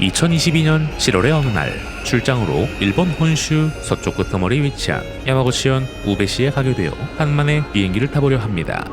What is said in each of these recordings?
2022년 7월의 어느 날 출장으로 일본 혼슈 서쪽 끄트머리에 위치한 야마구치현 우베시에 가게 되어 한만에 비행기를 타보려 합니다.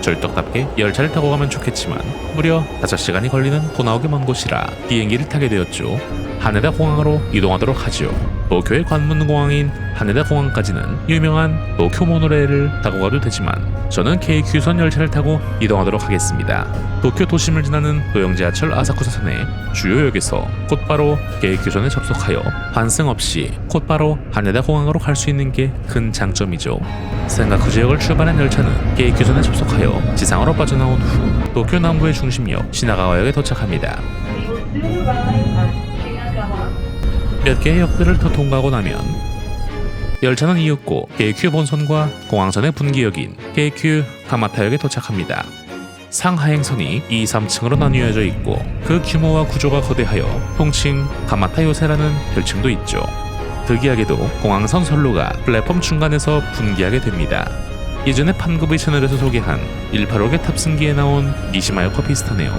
절떡답게 열차를 타고 가면 좋겠지만 무려 5시간이 걸리는 고나오게 먼 곳이라 비행기를 타게 되었죠. 하네다 공항으로 이동하도록 하죠. 도쿄의 관문공항인 하네다 공항까지는 유명한 도쿄 모노레일을 타고 가도 되지만 저는 KQ선 열차를 타고 이동하도록 하겠습니다. 도쿄 도심을 지나는 도영 지하철 아사쿠사선의 주요 역에서 곧바로 KQ선에 접속하여 환승 없이 곧바로 하네다 공항으로 갈 수 있는 게 큰 장점이죠. 센가쿠 지역을 출발한 열차는 KQ선에 접속하여 지상으로 빠져나온 후 도쿄 남부의 중심역 시나가와역에 도착합니다. 몇 개의 역들을 더 통과하고 나면 열차는 이윽고 KQ 본선과 공항선의 분기역인 KQ 가마타역에 도착합니다. 상하행선이 2, 3층으로 나뉘어져 있고 그 규모와 구조가 거대하여 통칭 가마타 요새라는 별칭도 있죠. 특이하게도 공항선 선로가 플랫폼 중간에서 분기하게 됩니다. 예전에 판그브이 채널에서 소개한 185개 탑승기에 나온 미시마역과 비슷하네요.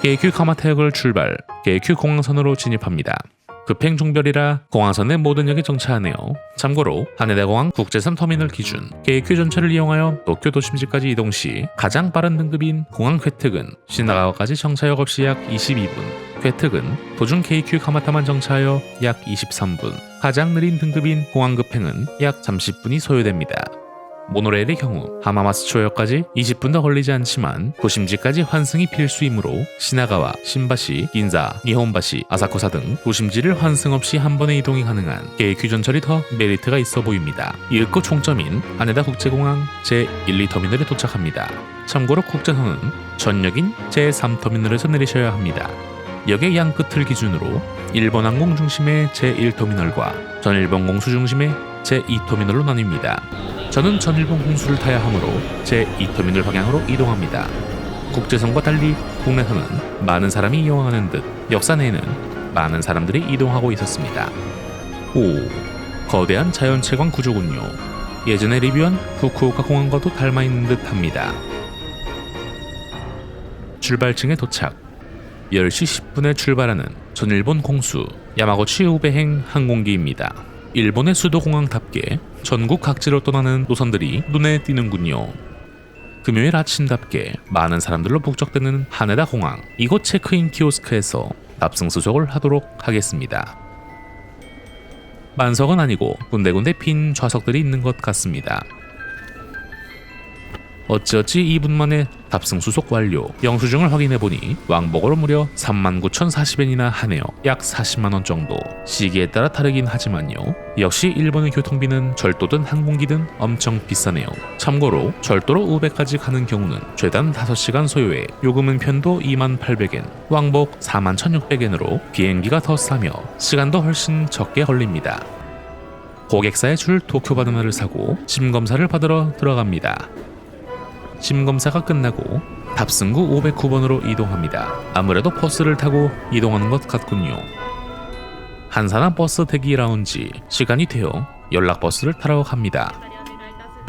KQ 가마타역을 출발, KQ 공항선으로 진입합니다. 급행 종별이라 공항선의 모든 역에 정차하네요. 참고로 하네다공항 국제선 터미널 기준 KQ 전철을 이용하여 도쿄 도심지까지 이동 시 가장 빠른 등급인 공항 쾌특은 시나가와까지 정차역 없이 약 22분, 쾌특은 도중 KQ 가마타만 정차하여 약 23분, 가장 느린 등급인 공항 급행은 약 30분이 소요됩니다. 모노레일의 경우 하마마스초역까지 20분 더 걸리지 않지만 도심지까지 환승이 필수이므로 시나가와, 신바시, 긴자, 니혼바시, 아사쿠사 등 도심지를 환승 없이 한 번에 이동이 가능한 KQ 전철이 더 메리트가 있어 보입니다. 이윽고 총점인 하네다 국제공항 제1, 2터미널에 도착합니다. 참고로 국제선은 전역인 제3터미널에서 내리셔야 합니다. 역의 양 끝을 기준으로 일본 항공 중심의 제1터미널과 전일본 공수 중심의 제2터미널로 나뉩니다. 저는 전일본 공수를 타야 하므로 제2터미널 방향으로 이동합니다. 국제선과 달리 국내선은 많은 사람이 이용하는 듯 역사 내에는 많은 사람들이 이동하고 있었습니다. 오, 거대한 자연채광 구조군요. 예전에 리뷰한 후쿠오카 공항과도 닮아있는 듯 합니다. 출발층에 도착. 10시 10분에 출발하는 전일본 공수 야마구치 우베행 항공기입니다. 일본의 수도공항답게 전국 각지로 떠나는 노선들이 눈에 띄는군요. 금요일 아침답게 많은 사람들로 북적대는 하네다 공항, 이곳 체크인 키오스크에서 탑승 수속을 하도록 하겠습니다. 만석은 아니고 군데군데 빈 좌석들이 있는 것 같습니다. 어찌어찌 2분 만에 탑승 수속 완료. 영수증을 확인해보니 왕복으로 무려 39,040엔이나 하네요. 약 40만원 정도. 시기에 따라 다르긴 하지만요. 역시 일본의 교통비는 절도든 항공기든 엄청 비싸네요. 참고로 절도로 우베까지 가는 경우는 최단 5시간 소요에 요금은 편도 2800엔, 왕복 41,600엔으로 비행기가 더 싸며 시간도 훨씬 적게 걸립니다. 고객사의 줄 도쿄 바나나를 사고 짐검사를 받으러 들어갑니다. 짐검사가 끝나고 탑승구 509번으로 이동합니다. 아무래도 버스를 타고 이동하는 것 같군요. 한산한 버스 대기 라운지, 시간이 되어 연락버스를 타러 갑니다.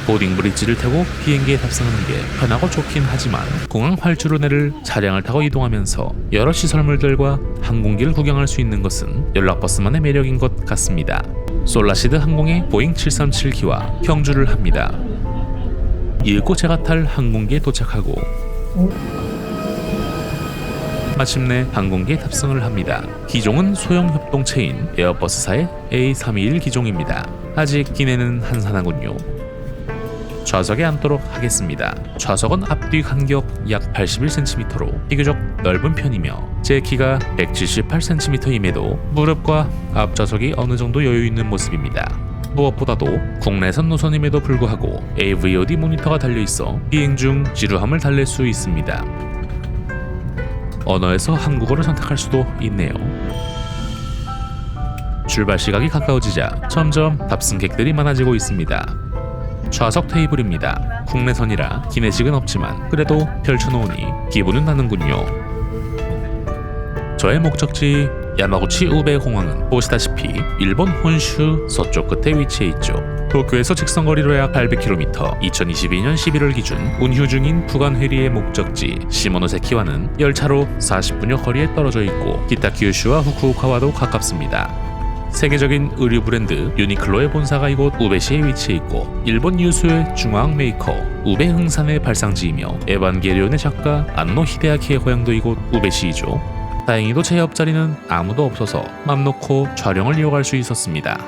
보딩 브릿지를 타고 비행기에 탑승하는 게 편하고 좋긴 하지만 공항 활주로내를 차량을 타고 이동하면서 여러 시설물들과 항공기를 구경할 수 있는 것은 연락버스만의 매력인 것 같습니다. 솔라시드 항공의 보잉 737기와 경주를 합니다. 이윽고 제가 탈 항공기에 도착하고 마침내 항공기에 탑승을 합니다. 기종은 소형 협동체인 에어버스사의 A321 기종입니다. 아직 기내는 한산하군요. 좌석에 앉도록 하겠습니다. 좌석은 앞뒤 간격 약 81cm로 비교적 넓은 편이며 제 키가 178cm임에도 무릎과 앞좌석이 어느 정도 여유 있는 모습입니다. 무엇보다도 국내선 노선임에도 불구하고 AVOD 모니터가 달려있어 비행 중 지루함을 달랠 수 있습니다. 언어에서 한국어를 선택할 수도 있네요. 출발 시각이 가까워지자 점점 탑승객들이 많아지고 있습니다. 좌석 테이블입니다. 국내선이라 기내식은 없지만 그래도 펼쳐놓으니 기분은 나는군요. 저의 목적지 야마구치 우베 공항은 보시다시피 일본 혼슈 서쪽 끝에 위치해 있죠. 도쿄에서 직선거리로 약 800km, 2022년 11월 기준 운휴 중인 북한 회리의 목적지 시모노세키와는 열차로 40분여 거리에 떨어져 있고 기타 규슈와 후쿠오카와도 가깝습니다. 세계적인 의류 브랜드 유니클로의 본사가 이곳 우베시에 위치해 있고 일본 유수의 중화학 메이커 우베 흥산의 발상지이며 에반게리온의 작가 안노 히데아키의 고향도 이곳 우베시이죠. 다행히도 제 옆자리는 아무도 없어서 맘 놓고 촬영을 이어갈 수 있었습니다.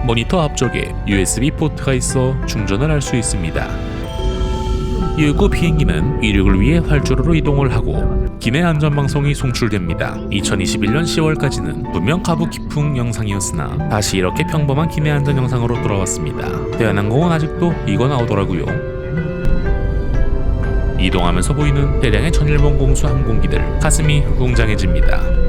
모니터 앞쪽에 USB 포트가 있어 충전을 할 수 있습니다. 이윽고 비행기는 이륙을 위해 활주로로 이동을 하고 기내 안전방송이 송출됩니다. 2021년 10월까지는 분명 가부 깊은 영상이었으나 다시 이렇게 평범한 기내 안전 영상으로 돌아왔습니다. 대한항공은 아직도 이거 나오더라고요. 이동하면서 보이는 대량의 전일본 공수 항공기들, 가슴이 웅장해집니다.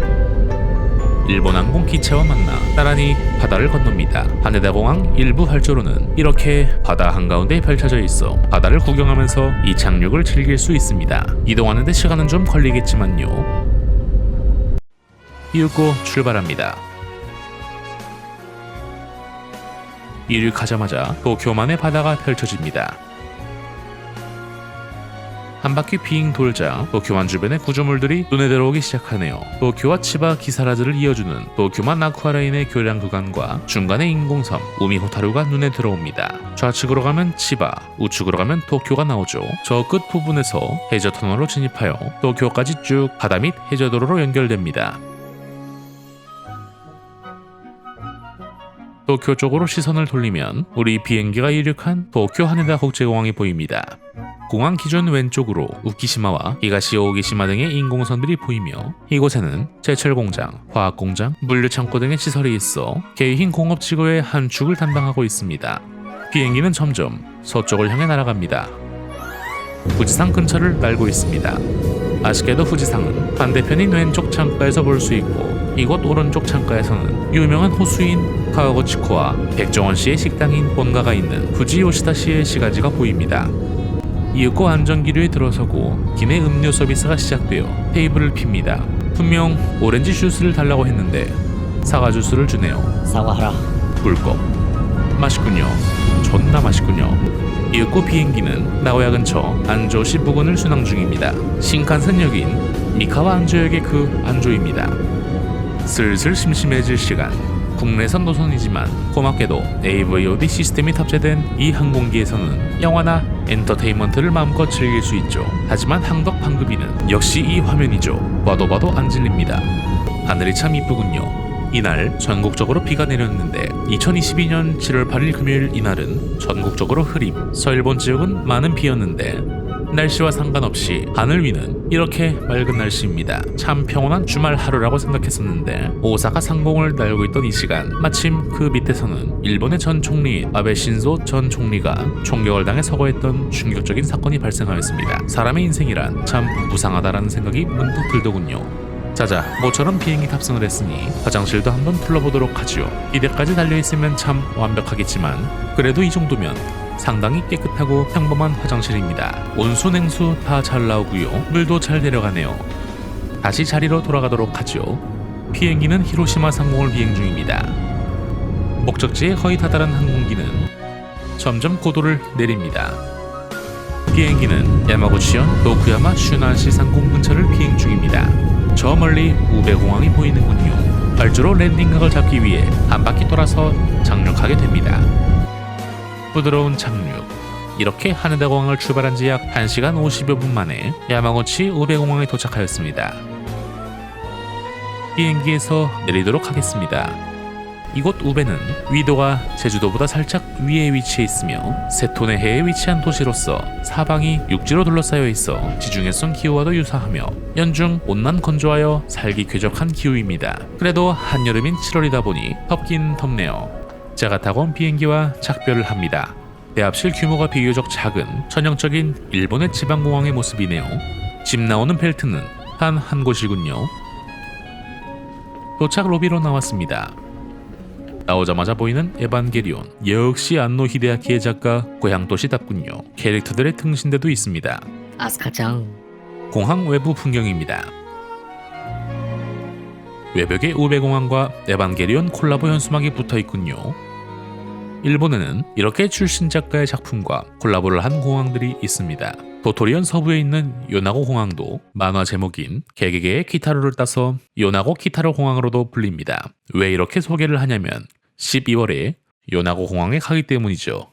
일본 항공 기체와 만나 나란히 바다를 건넙니다. 하네다 공항 일부 활주로는 이렇게 바다 한가운데 펼쳐져 있어 바다를 구경하면서 이 착륙을 즐길 수 있습니다. 이동하는데 시간은 좀 걸리겠지만요. 이윽고 출발합니다. 이륙하자마자 도쿄만의 바다가 펼쳐집니다. 한 바퀴 빙 돌자 도쿄만 주변의 구조물들이 눈에 들어오기 시작하네요. 도쿄와 치바 기사라즈를 이어주는 도쿄만 아쿠아라인의 교량 구간과 중간의 인공섬 우미호타루가 눈에 들어옵니다. 좌측으로 가면 치바, 우측으로 가면 도쿄가 나오죠. 저 끝 부분에서 해저 터널로 진입하여 도쿄까지 쭉 바다 및 해저도로로 연결됩니다. 도쿄 쪽으로 시선을 돌리면 우리 비행기가 이륙한 도쿄 하네다 국제공항이 보입니다. 공항 기준 왼쪽으로 우키시마와 히가시 오기시마 등의 인공섬들이 보이며 이곳에는 제철공장, 화학공장, 물류창고 등의 시설이 있어 개인 공업지구의 한 축을 담당하고 있습니다. 비행기는 점점 서쪽을 향해 날아갑니다. 후지산 근처를 날고 있습니다. 아쉽게도 후지산은 반대편인 왼쪽 창가에서 볼 수 있고 이곳 오른쪽 창가에서는 유명한 호수인 카와고치코와 백종원 씨의 식당인 본가가 있는 후지 요시다 씨의 시가지가 보입니다. 이윽고 안전기류에 들어서고 기내 음료 서비스가 시작되어 테이블을 핍니다. 분명 오렌지 주스를 달라고 했는데 사과 주스를 주네요. 사과하라. 꿀꺽. 맛있군요. 존나 맛있군요. 이윽고 비행기는 나고야 근처 안조시 부근을 순항 중입니다. 신칸센역인 미카와 안조역의 그 안조입니다. 슬슬 심심해질 시간. 국내선 노선이지만 고맙게도 AVOD 시스템이 탑재된 이 항공기에서는 영화나 엔터테인먼트를 마음껏 즐길 수 있죠. 하지만 항덕 방급이는 역시 이 화면이죠. 봐도 안 질립니다. 하늘이 참 이쁘군요. 이날 전국적으로 비가 내렸는데 2022년 7월 8일 금요일 이날은 전국적으로 흐림, 서일본 지역은 많은 비였는데 날씨와 상관없이 하늘 위는 이렇게 맑은 날씨입니다. 참 평온한 주말 하루라고 생각했었는데 오사카 상공을 날고 있던 이 시간 마침 그 밑에서는 일본의 전 총리 아베 신조 전 총리가 총격을 당해 서거했던 충격적인 사건이 발생하였습니다. 사람의 인생이란 참 무상하다라는 생각이 문득 들더군요. 자자, 모처럼 비행기 탑승을 했으니 화장실도 한번 둘러보도록 하지요. 이대까지 달려있으면 참 완벽하겠지만 그래도 이 정도면 상당히 깨끗하고 평범한 화장실입니다. 온수 냉수 다 잘 나오고요. 물도 잘 내려가네요. 다시 자리로 돌아가도록 하죠. 비행기는 히로시마 상공을 비행 중입니다. 목적지에 거의 다다른 항공기는 점점 고도를 내립니다. 비행기는 야마구치현 도쿠야마 슈난시 상공 근처를 비행 중입니다. 저 멀리 우베공항이 보이는군요. 발주로 랜딩각을 잡기 위해 한 바퀴 돌아서 착륙하게 됩니다. 부드러운 착륙. 이렇게 하네다 공항을 출발한 지 약 1시간 50여 분 만에 야마구치 우베공항에 도착하였습니다. 비행기에서 내리도록 하겠습니다. 이곳 우베는 위도가 제주도보다 살짝 위에 위치해 있으며 세톤의 해에 위치한 도시로서 사방이 육지로 둘러싸여 있어 지중해성 기후와도 유사하며 연중 온난 건조하여 살기 쾌적한 기후입니다. 그래도 한여름인 7월이다 보니 덥긴 덥네요. 제가 타고 온 비행기와 작별을 합니다. 대합실 규모가 비교적 작은 전형적인 일본의 지방공항의 모습이네요. 집 나오는 벨트는 단 한 곳이군요. 도착 로비로 나왔습니다. 나오자마자 보이는 에반게리온. 역시 안노 히데아키의 작가 고향도시답군요. 캐릭터들의 등신대도 있습니다. 아스카짱. 공항 외부 풍경입니다. 외벽에 우베공항과 에반게리온 콜라보 현수막이 붙어있군요. 일본에는 이렇게 출신 작가의 작품과 콜라보를 한 공항들이 있습니다. 도토리현 서부에 있는 요나고 공항도 만화 제목인 개개개의 키타로를 따서 요나고 키타로 공항으로도 불립니다. 왜 이렇게 소개를 하냐면 12월에 요나고 공항에 가기 때문이죠.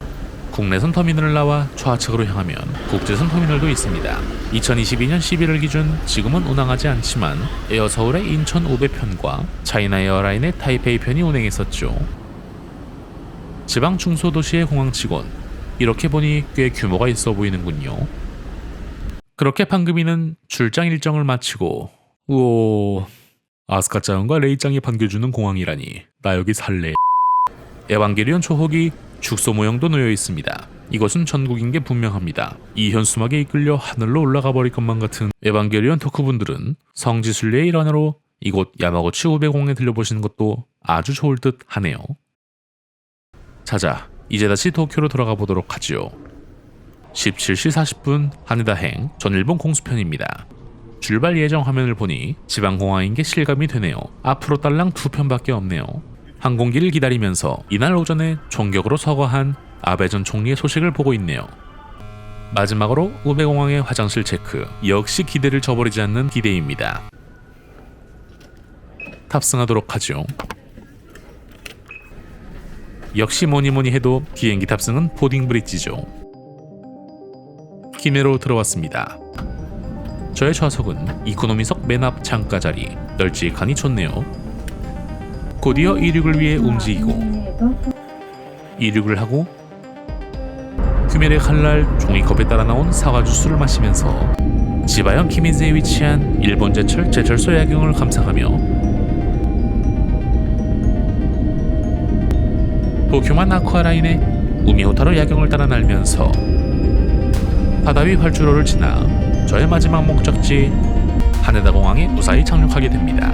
국내선 터미널을 나와 좌측으로 향하면 국제선 터미널도 있습니다. 2022년 11월 기준 지금은 운항하지 않지만 에어서울의 인천 500편과 차이나 에어라인의 타이페이 편이 운행했었죠. 지방 중소도시의 공항치곤 이렇게 보니 꽤 규모가 있어 보이는군요. 그렇게 판금이는 출장 일정을 마치고 우오 아스카짱과 레이짱이 반겨주는 공항이라니 나 여기 살래. 에반게리온 초호기 축소 모형도 놓여 있습니다. 이것은 전국인 게 분명합니다. 이 현수막에 이끌려 하늘로 올라가 버릴 것만 같은 에반게리온 덕후분들은 성지순례의 일환으로 이곳 야마구치 우베공에 들려보시는 것도 아주 좋을 듯 하네요. 자자, 이제 다시 도쿄로 돌아가 보도록 하지요. 17시 40분 하네다행 전일본 공수편입니다. 출발 예정 화면을 보니 지방공항인 게 실감이 되네요. 앞으로 딸랑 2편밖에 없네요. 항공기를 기다리면서 이날 오전에 총격으로 서거한 아베 전 총리의 소식을 보고 있네요. 마지막으로 우베공항의 화장실 체크, 역시 기대를 저버리지 않는 기대입니다. 탑승하도록 하죠. 역시 뭐니뭐니 해도 비행기 탑승은 보딩 브릿지죠. 기내로 들어왔습니다. 저의 좌석은 이코노미석 맨 앞 창가 자리, 널찍하니 좋네요. 곧이어 이륙을 위해 움직이고 이륙을 하고 규멜의 칼날 종이컵에 따라 나온 사과 주스를 마시면서 지바현 키미즈에 위치한 일본 제철소 야경을 감상하며 도쿄만 아쿠아라인의 우미호타로 야경을 따라 날면서 바다 위 활주로를 지나 저의 마지막 목적지 하네다 공항에 무사히 착륙하게 됩니다.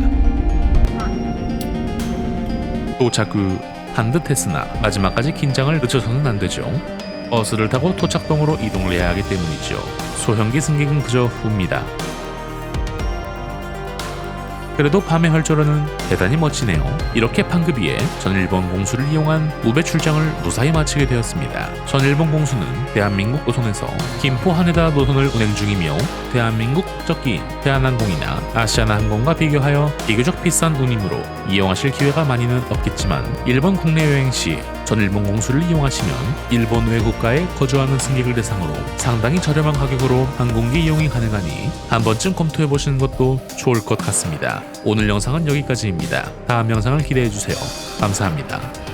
도착 후 한 듯 했으나 마지막까지 긴장을 늦춰서는 안 되죠. 버스를 타고 도착동으로 이동을 해야 하기 때문이죠. 소형기 승객은 그저 후입니다. 그래도 밤의 활주로는 대단히 멋지네요. 이렇게 판급위에 전일본 공수를 이용한 우베 출장을 무사히 마치게 되었습니다. 전일본 공수는 대한민국 노선에서 김포 하네다 노선을 운행 중이며 대한민국 국적기인 대한항공이나 아시아나항공과 비교하여 비교적 비싼 운임으로 이용하실 기회가 많이는 없겠지만 일본 국내 여행 시 전일본 공수를 이용하시면 일본 외국가에 거주하는 승객을 대상으로 상당히 저렴한 가격으로 항공기 이용이 가능하니 한 번쯤 검토해보시는 것도 좋을 것 같습니다. 오늘 영상은 여기까지입니다. 다음 영상을 기대해주세요. 감사합니다.